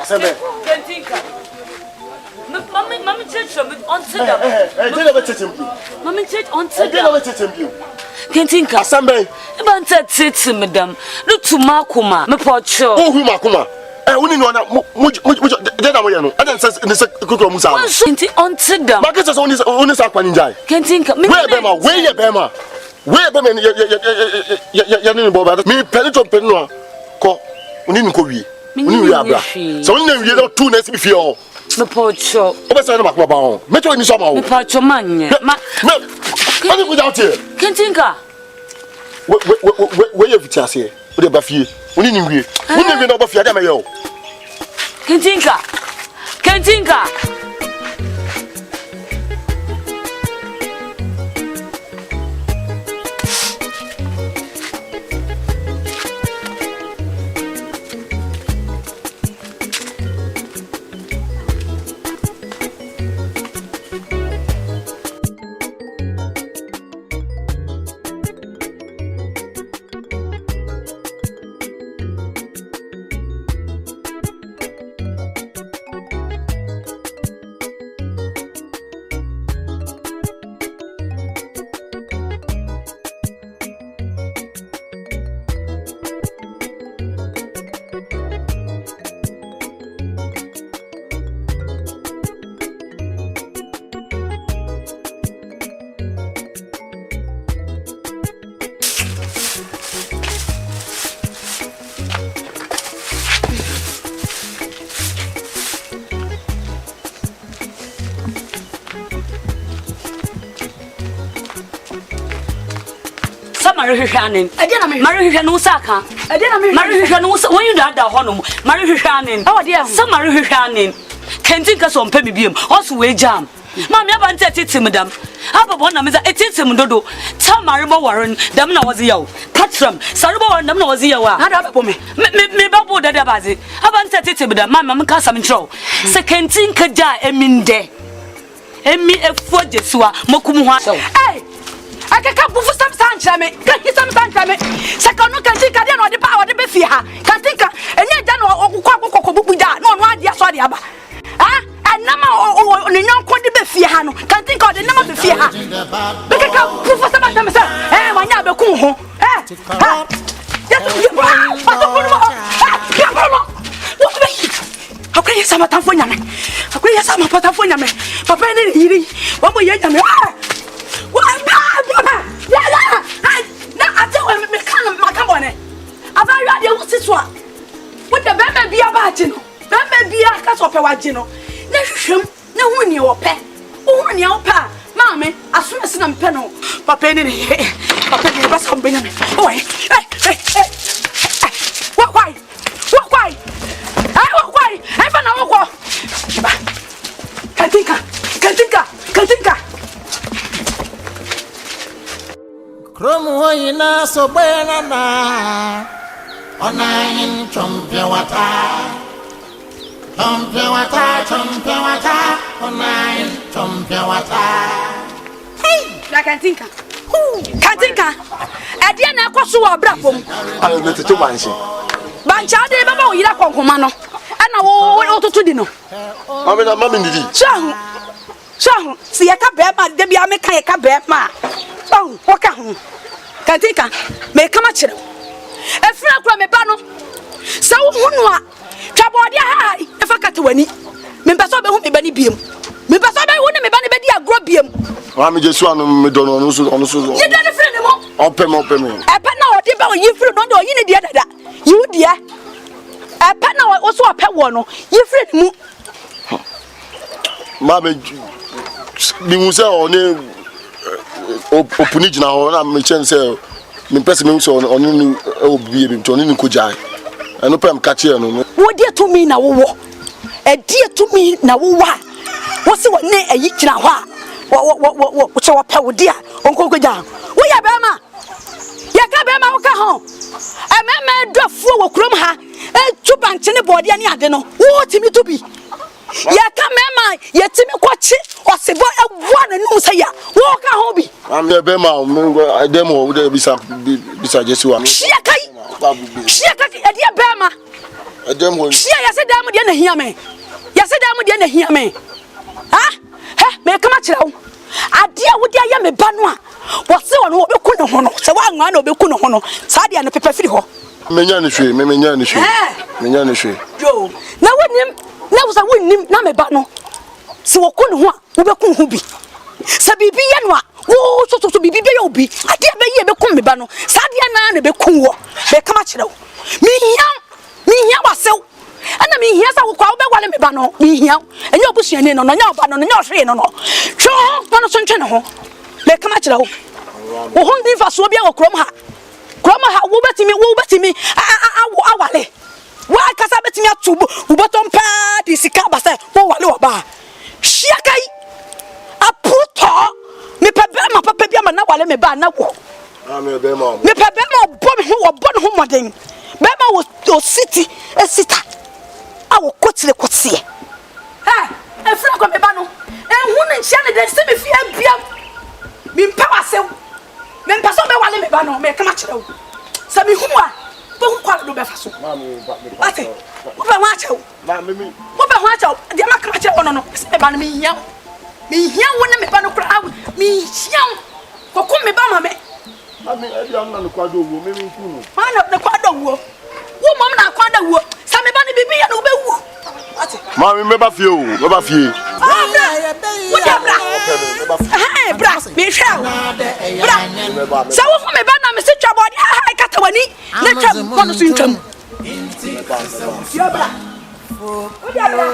Asembe. Kentinka. Mama church on Tida. Did never touch him. Mama church on Tida. Did never touch him. Kentinka. Asembe. Banta tete madam. No to Makuma. Me pocho. Oh, who Makuma? Uni no na deda mo ye no. Adan say ne kokoro musa. Kenti on Tida. Market says only sa kwani njai. Kentinka. Where bema? Where ye bema? Where bema ya ni bo ba. Me penetrate no ko uni nko wi. Uni wi abra. So uni wi do two na si fi o. Me pocho. Obesa na makwa ba ho. Me to ni so ma ho. Me pocho manye. Me. Ani go down here. Kentinka. Where you fit ase? O de ba fie. Uni ni wi. Uni wi na ba fie ada me yo. Kentinka. Marihwanin. Marihwa no saka. Marihwa no when you da honum. Marihwanin. Oh dear. Some marihwanin. Kentinka so mpe bibiem. Also we jam. Mama ya bante tete madam. Aba bona me za etete mdodo. Ta maribo warren. Dam na was yaw. Katram. Saribo warren dam na was yaw. Ada babo me. Me babo dada bazi. Aba nte tete madam. Mama me ka sam ntro. Se Kentinka ja eminde. Emi efu Jesua mokumu ha. Hey. Akaka bufu sam sanchame. Kan sam sanchame. Sekono Kentinka de no de pa de be fi ha. Kentinka enye ja no okukwa bubu da. No adi aso de aba. Ah? Nama o ni nyon ko de be fi ha no. Kentinka de nama be fi ha. Akaka bufu sam sanchame se. Wanya be kun ho. Ha. Ya tu ba. Ya ba. Okay, sama tamfonya me. Okay, sama patamfonya me. Papa ni yiri. Wa mo ye nyame. Wa ba. Ya. Na ate we me kan makabone. Aba ya de wusiso a. Wo de bembe bia ba agi no. Bembe bia ka so pe wagi no. Na hwehwem, na huni wo pe. Wo huni wo pa. Maame, asomesi na mpe no. Papa ni. Papa ni ba so mbenya me. Oi. Why? I found out what. Kentinka. Kromo ina so bena na. Onayin chompe wata. Onayin chompe wata. Hey, la Kentinka. Kentinka. Edia na kwaso wa brapom. Ayo me tete manse. Bancha de baba o yira konkoma no. Ana wo tutu di no. Mami ndidi. Shahu, si yaka be ma de bia me kan yaka be ma. Oh, woka ho. Kentinka, me kama kire. Efra kura me ba no. Sa wo hunu a, twabode ha, efa kate wani. Me pesa be hu me ba ni biem. Me pesa be hu ne me ba ne be di agro biem. Mami Jesu anu me do no so. Ye do ne frɛ ne mo. Ope me. Epa na odi ba o yi frɛ no do yi ne dia dada. Yi dia. Epa na o so ope wo no, yi frɛ ne mu. Mami mi muse oni opuni jina ho na me chen say me pese me so oni ni obi e bi to oni ni ko jai eno pem ka che no wo die to mi na wo die to mi na wo wo se wo ne ayi jina ho a wo che wo pe wo dia onko ko ja wo ya be ma ya ka be ma wo ka ho ememe dofo wo krom ha tuba nche ne bode ani ade no wo timi to bi ya ka mema yetimi kwachi osebo ewa na nu se ya wo ka ho bi am be ma dem wo bisa Jesu am shia kai ade be ma Adam won. Sia ya se dam de na hia me. Ya se dam de na hia me. Ha? He me kama kire wo. Ade a wo de aye me ba no a. Wo se wo no obeku ne ho no. Se wa anwa na obeku ne ho no. Sa de no pepe firi ho. Menya ne hwe, menya ne hwe. Menya ne hwe. Yo, na wonim, na wo sa wonim na me ba no. Se wo ku ne ho a, wo beku ho bi. Se bibi ye no a, wo so bibi be ye obi. Ade be ye beku me ba no. Sa de na na beku wo. Be kama kire wo. Mi hia wasew. Ana mi hia sa wo kwa wo be wale me ba no. Mi hia. Enye obusuani no, nya oba no, nya ohwe no no. Hwo no so ntwe ne ho. Be kama kire wo. Wo ho ndi fa so bia wo krom ha. Krom ha wo betimi awale. Wa kasa betimi atubo. Wo botom pa di sika ba se wo wale wo ba. Hia kai. Aputo. Me pebe ma papa bia ma na wale me ba na wo. Me be ma. Me pebe ma bo me wo bo no ho moden. Be ma wo city e sita. Awo kotire kotie. E fra ko me ba no. E hu ne nchia ne de se me fi abiam. Mi mpa wasew. Me mpa so be wale me ba no me kama kire wo. Sa mi hu a be hu kwa do be fa so. Ate. Wo be wa achew. Ma me. Wo be hu achew. De ma kama kire wo no no. Se me ba no me hia. Me hia wo ne me ba no kra. Me hia. Ko ko me ba ma me. Ami e dia na no kwado wo me nku no. Ma na kwado wo. Wo mom na kwado wo. Sa me ba no bibi ya no be wu. Ate. Ma me ba fie o, me ba fie. Wo da bra. Bra, me hwe. Bra. Sa wo fo me ba na me se twa body ha kata wani. Na twa mo no so ntwam. Yo bra. Wo da bra.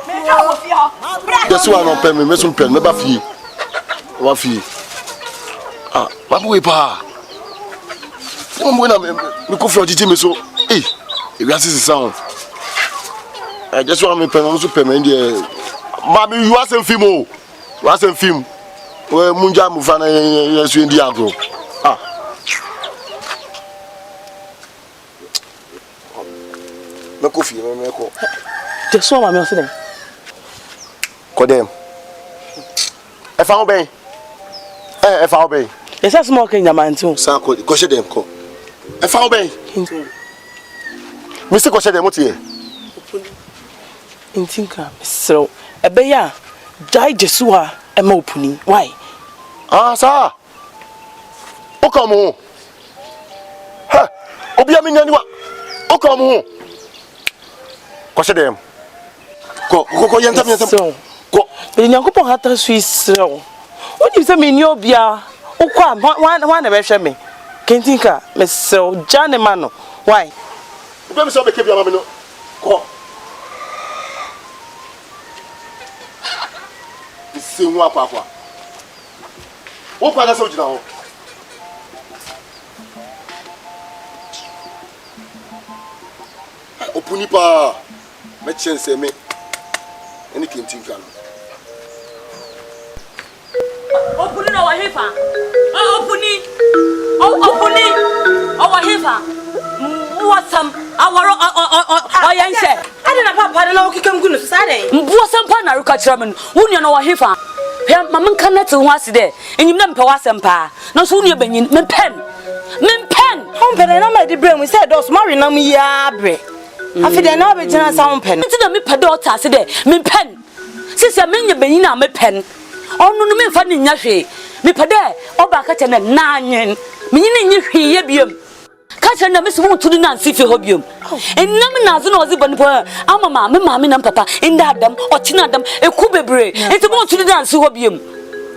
Me twa wo fie ho. Bra. Yesu wa no pe me so pe me ba fie. Wa fie. Ah, babu we pa. Mo na me ko fi ojiji me so. Eh, e bi asisi sound. I just want me pen on so pen there. Mami you asen film o. You asen film. We munja mu fa na yesu ndi agro. Ah. Me ko fi me ko. Just so mami o se dem. Ko dem. E fa oben. E fa oben. Yes, that's small king diamante. Sa ko she dem ko. E fa oben. Mi se ko she dem o tie. Intinka, so ebeya dai Jesua ema opuni. Why? Ah, sa. O ka mo. Ha, obi amenya ni wa. O ka mo. Ko she dem. Ko yentam. Ko. Be nyankopon hata suisro. Oni se me ni obia. Ukwa wan na be hwe me. Kentinka, me so jane mano. Why? Obi me so be kebia ma me no. Ko. Se hu akwa. Wo kwa na so jina ho. Opuni pa. Me chense me. Eni Kentinka no. Opuni no wa hefa. Opuni. O wa hefa. Wasam awaro oyense. Ade na papa na okikam gu no sade. Mbuosam pa na ruka kira men. Wonu no wa hefa. He mama nka na te ho ase de. Enyim na mpa wasam pa. No so wonu ebanyin me pen. Hom pen na ma de brem say dos mari na mu ya bre. Afide na obegina sa hom pen. Nti na me pede ota ase de. Me pen. Sisi amenye banyin na me pen. Onu no me mfa ne nya hwe. Me pede oba ka che na nanyen. Menyin ne hwe ye biom. Kacha na mesi won tudu na nsifi hobiom enam na zo na ozi bonipo ama me mama na papa inda adam ochina adam eku bebre enti won tudu na nsi hobiom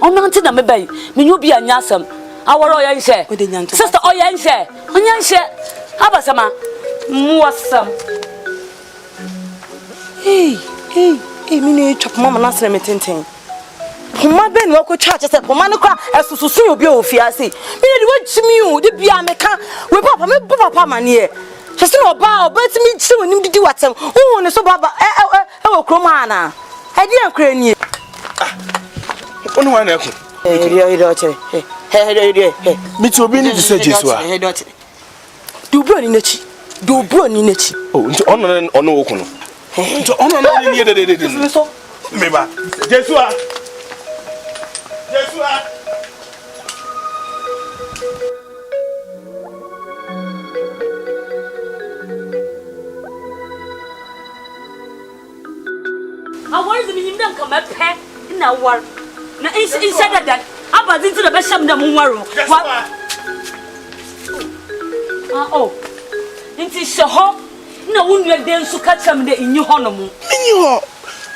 ono nti na me bai me nyu bia nya asam aworo oya nse sister oya nse onya nse abasama muasam Hey, me no chop mama na sere metenten. Poma ben wo ko church say poma no kwa esususun obi ofiase. Me de watchimi o de bia me ka we papa mane Just no ba obetimi chire onim didi watem. Wo ne so baba wo krom ha na. E di ankra ni. Onu wa na ekun. Me to obi ni say Jesu a. Do bro ni nachi. Oh, nti ono wo kunu. Nti ono na ni de. Me ba. Jesu a. is me don't come up pet in a war. Now inside that about into the best of the moon. Oh, into so hot. No one will then so catch them in your honor.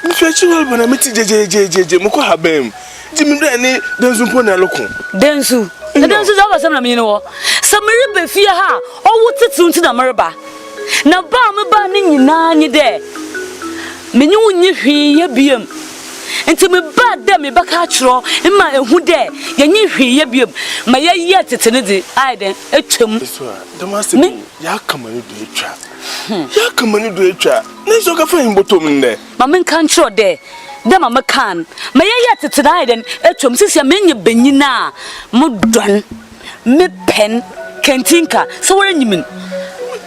Mfechiwal bana meti jejejeje mko habem jimi brani densu pona loko densu za ba samna mi no samiri be fie ha owo titun ti na merba na ba me ba ni nyina nyi de menyi wonyi hwie biem enti me ba de me baka kiro ma ehu de yenyi hwie biem ma ye tetene di ai den etwem so damase ya kamani do etwa ya kamani do etwa na so ka fa himbotom nde ma men kan kiro de mama kan ma ye tetene ai den etwem sisi menye benyina mo don me pen kentinka so wore nyimin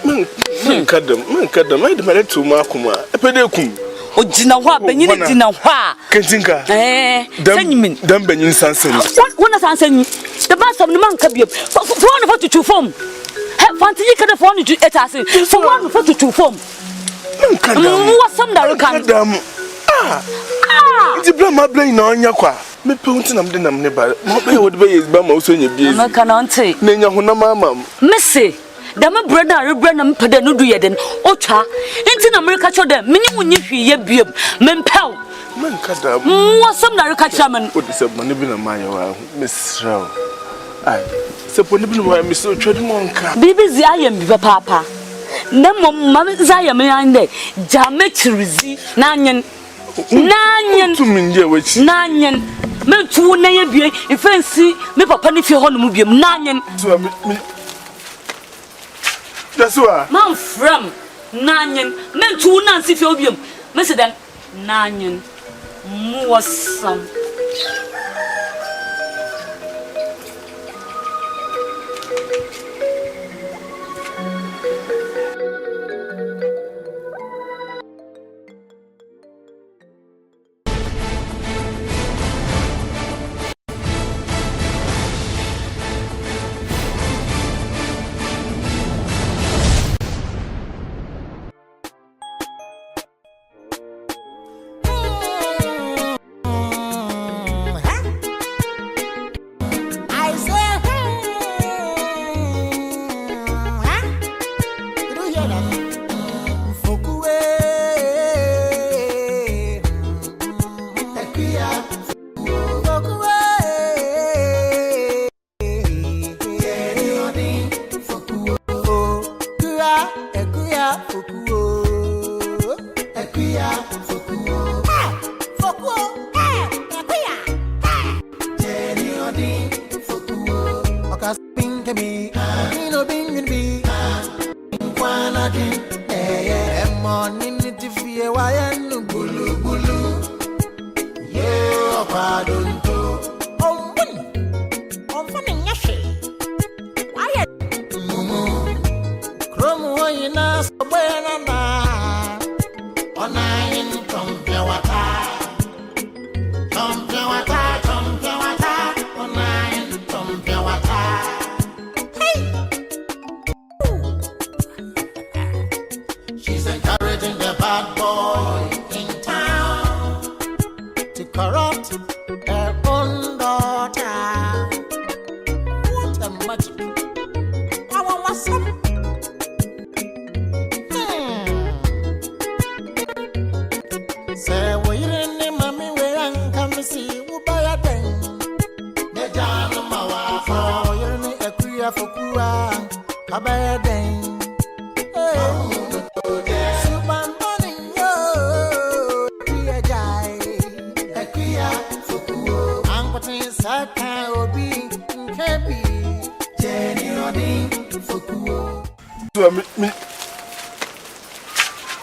man kadam ai de mare tu ma kuma epede kum o jina hwa benyini jina hwa kentinka sanyimin dam benyin sansen wona sansen the boss of the man ka biep for one for to form he fanti yi kada for to etase for one for to form kadam wasam da kan kadam nti bla ma bla ina onya kwa me pe unti nam de nam ne ba mo be wo de be ba ma so nya biezi ma kana nti na nya ho na mama mese da me brother rebra na mpeda no du yeden otwa nti na america cho dem menyi wonyi hwie biem mempel man kadam wasam da reka chairman o de se mo ne bi na ma ye wa mesraw ai se po ne bi no wa me so twede mo nka bibi zi ayem bi papa na mom ma zi ayem ande jamechirizi na anyen tu minje wachi nanyen me tu na ye bie ifensi me papa ne fie ho no mu biem nanyen tu me Jasua man from nanyen me tu na nsi fie obiem me se den nanyen mu wasam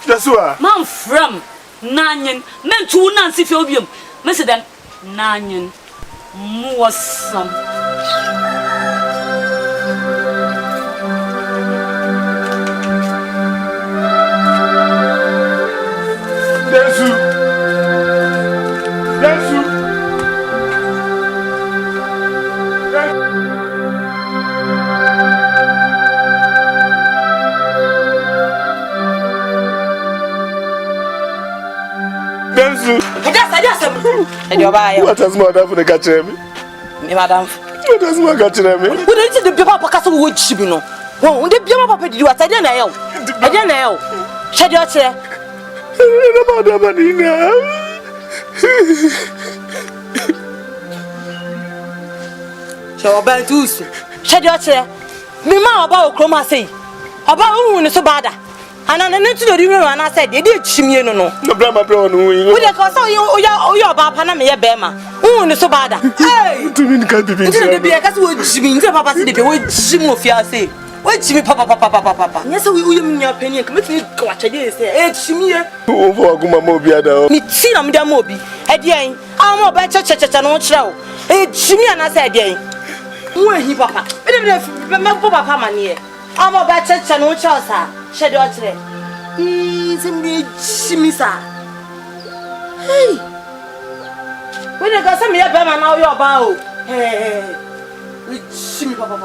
Jasua man from nanyen me tu na nsi fie obiem me se den nanyen mu wasam Densu And your buyer. What has mother for the catcher me? Madam. What has my catcher me? What is the Papa Castle wood Chibino? Oh, the Pima Papa did what I didn't know. I didn't know. Shed your chair. So about to shed your chair. Me ma about Chroma say about who is so bad. And I need to do and I said, they did chimney no. No, Brahma Brown, who Would I call you about Panama Bema? Who is so bad? Hey, to me can't be a cast with Jimmy, Papa, the Jim of Fiancé. Wait, Jimmy, Papa. Yes, we will in your opinion. Commit me, watch a day, say, eh, Jimmy. Oh, for Guma Mobia. Me see them, the Moby. At the end, I'm more better church and no show. Eh, Jimmy, and I said, eh, where he, Papa. Remember, Papa, man, here. I'm more better church and no show, sir. Shed your chair. He's in me, Jimmy, sir. Hey, when you got some here, Bama, now you're bow. Hey, with Jimmy, Papa.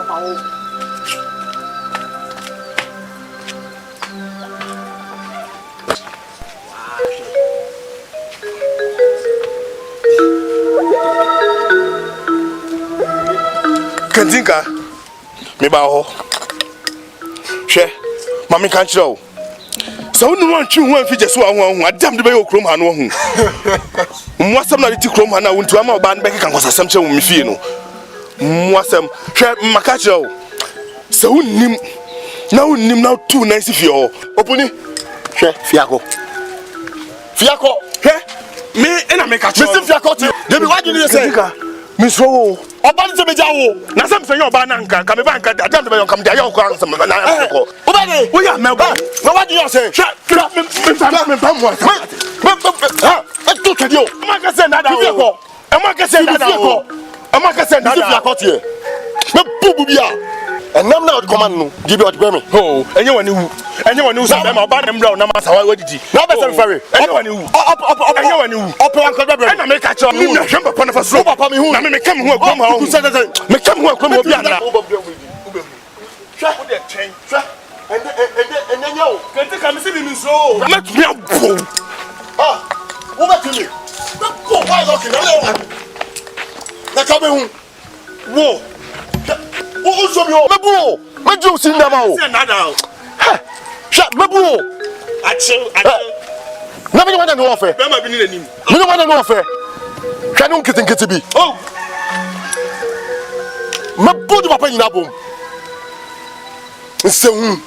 Kantinka, me baho. She, Mammy can't show. So no one chew one feature so I damn the bay chrome and one. What's some not chrome and I went to a more band back and was assumption with me feel. What's some share Macacho. So nim now too nice if you're open it. Share Fiaco. Me and I make a Mr. Fiaco. They be watching you say, Miss Rowe. Oban se mejawo na sam se yo ba na nka ka me ba nka adam de be come dia yo kwa nsem na ko obade wo ya me ba na wa di yo se me pa mo ha to kedio ma ka se na da o ma ka se na da o ma ka se na da o tie me bubu bia enam na command no di bi o de me ho enye wani wu sa be ma ba na mbra na ma sa wa didi na be se ferry enye wani wu enye wani wu opo an ko be na me ka cho ni na hwemba pa na fa so papa me hu na me kam hu agom ha hu me kam hu agom obi ana twa wo de chen twa ende nyawo kente ka me se bi mi so ma tu ya bo ah wo ba tu mi na ko wa lo ki na ka be hu wo o so mi o mebu me ju si ndama o se nada o sha mebu o ache na me wana no ofe be ma bi ni nanim me wana no ofe hwa no nkete bi oh mebu du papa nyina bom nse hu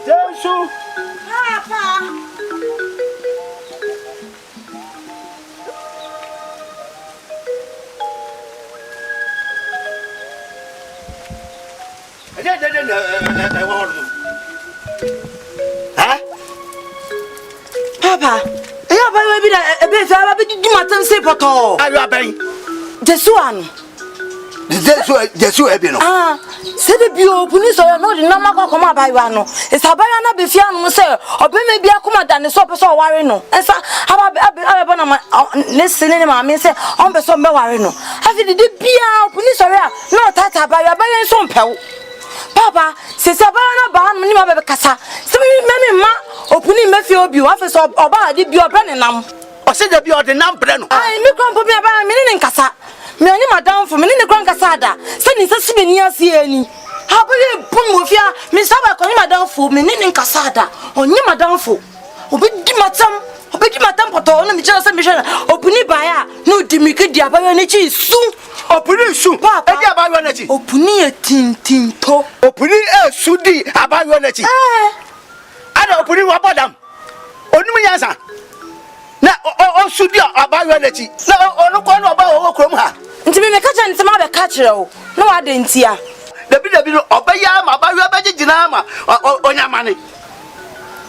Jesu papa Papa, I have a bit of do my say for all. Are you obeying? Jesuan. Jesu ebino. Ah, say the bio police or no, the number come by one. It's a bayana be fian, sir, or maybe a command and the soap so worry no. And so, how about listening, mammy say, on the some worry no. Have you the Pia police or no tata by a bayan some pel? Papa, says a bayana ban, Minima Cassa. Some mammy ma, opening Matthew, office or by the bio Brennan. Or say the bio the number. I make one for me about a minute in Cassa. Me ani madam for me ni grand casada se ni se sibe ni ase ani ha be pum ofia me saba ko ni madam for me ni casada onye madam for obedi matam poto na me jira se me hwe opuni baya na odimi ke dia ba ni chi su Opuni su papa e dia ba yo na chi opuni e tintinto opuni e su di aba yo na chi ada opuni wa bodam onum yansa na o su di aba yo na chi na onu ko na oba wo krom ha nti me ka chan ntema be ka kire o na wa de ntia dabi no obaya ma ba yo ba gigina ma onyamane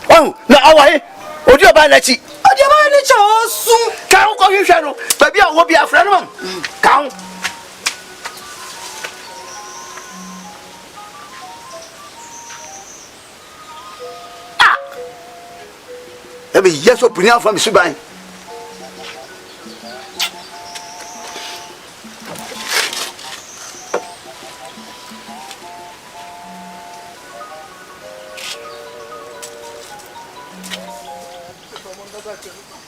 oh na awahe odi oba na chi cho su ka ko hwehwe no babi a wo bi afra no ka ho ebe yeso puni afra mi suban